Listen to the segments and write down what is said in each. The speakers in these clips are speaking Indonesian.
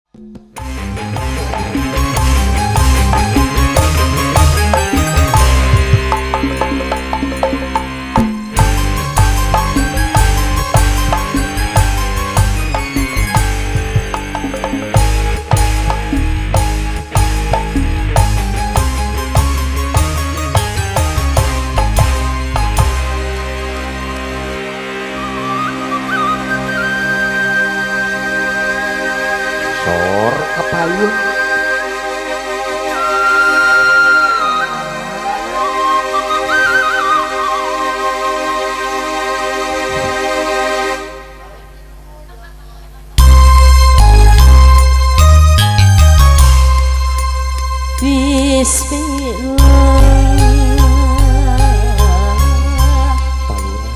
Sor kapayun Bismillah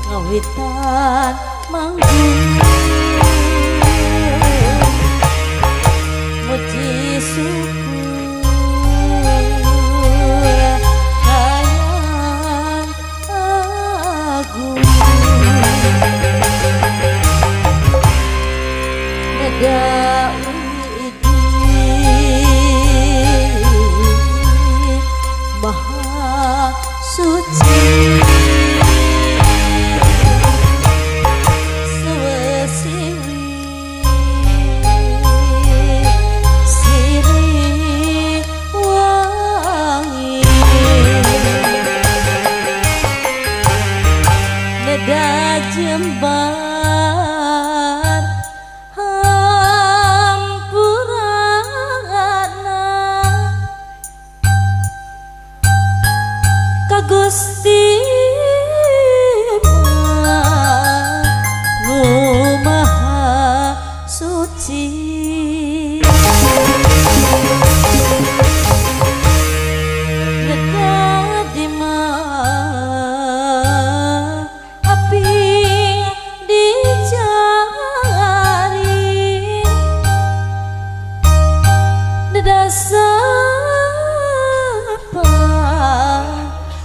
ngawitan manggung muji syukur hayang agung neda maha suci siri wangi neda jembar hampurana ka Gusti nu maha suci neda di api dicari neda sapa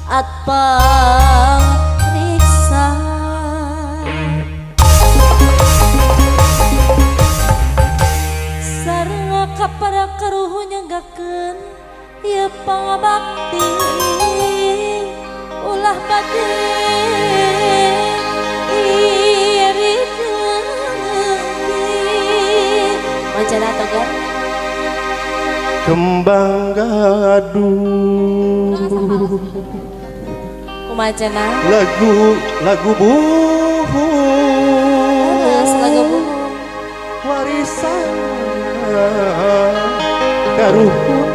atpang riksa sareng kapada karuhu nyanggakeun ieu pangabakti ulah bade iri deui wacana togan kembang gaduh kumacana lagu buhu lagu buhu warisan karuhun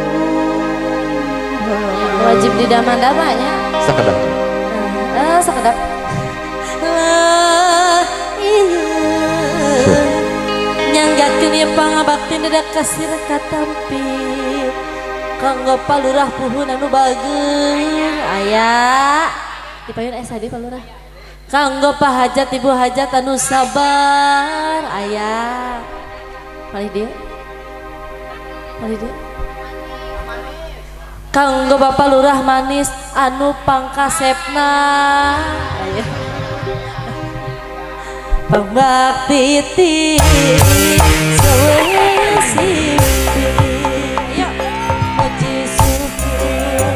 wajib didamandamanya sakedap sakedap iya nyanggatkeun ieu pangabakti neda kasir katampi kanggo palurah puhun anu bageung aya di payun aya sadi palurah kanggo pahajat ibu hajat anu sabar aya palih dieu kanggo bapak lurah manis anu pangkasepna aya pambakti ti sewesi ayo muji syukur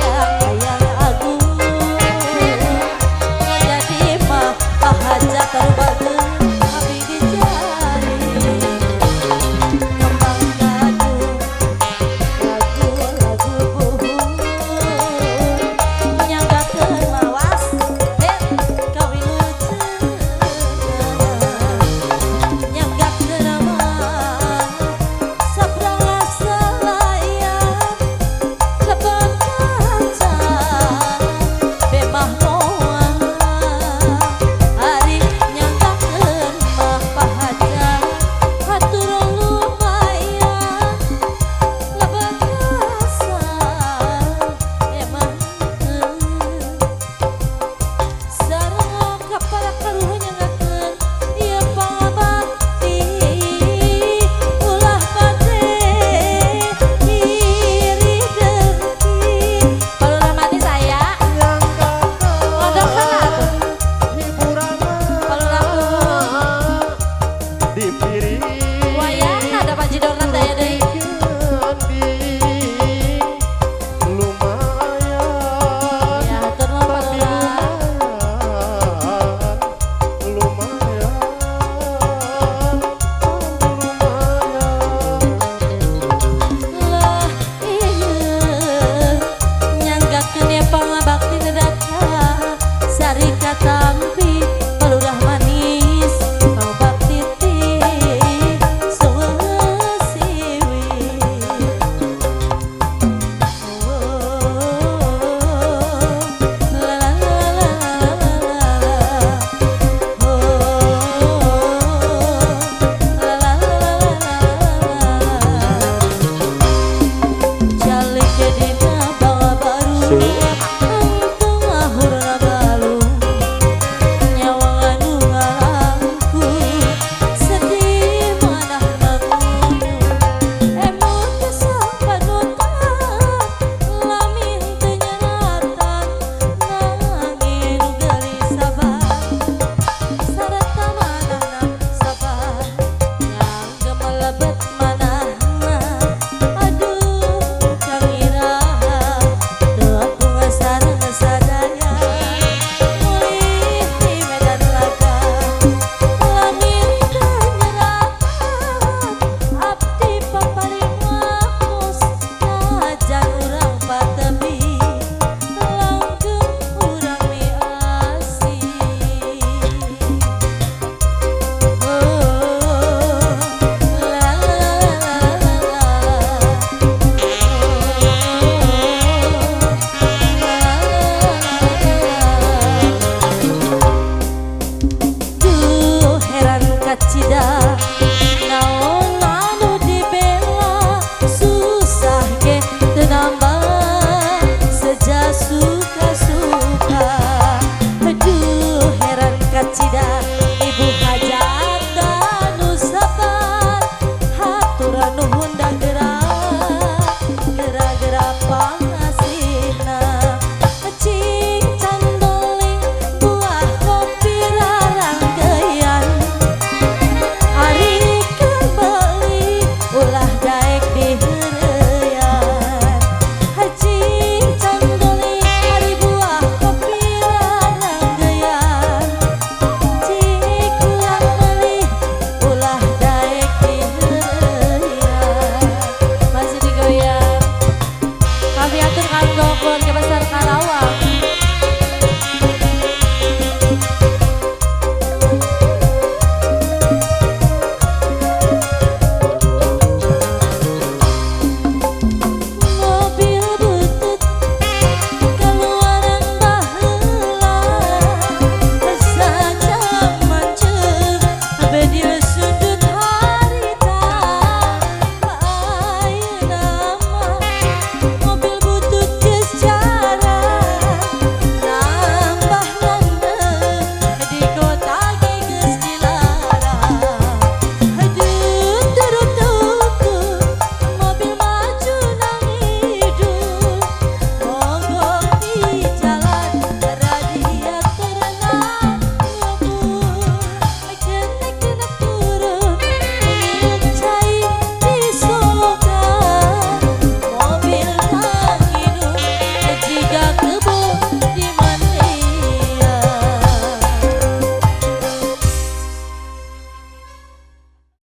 hayang agung jadi mah pahajat karo bageung abdi dijari kembang gaduh lagu buhu nyanggakeun mawas kawilujeun nyanggakeun babad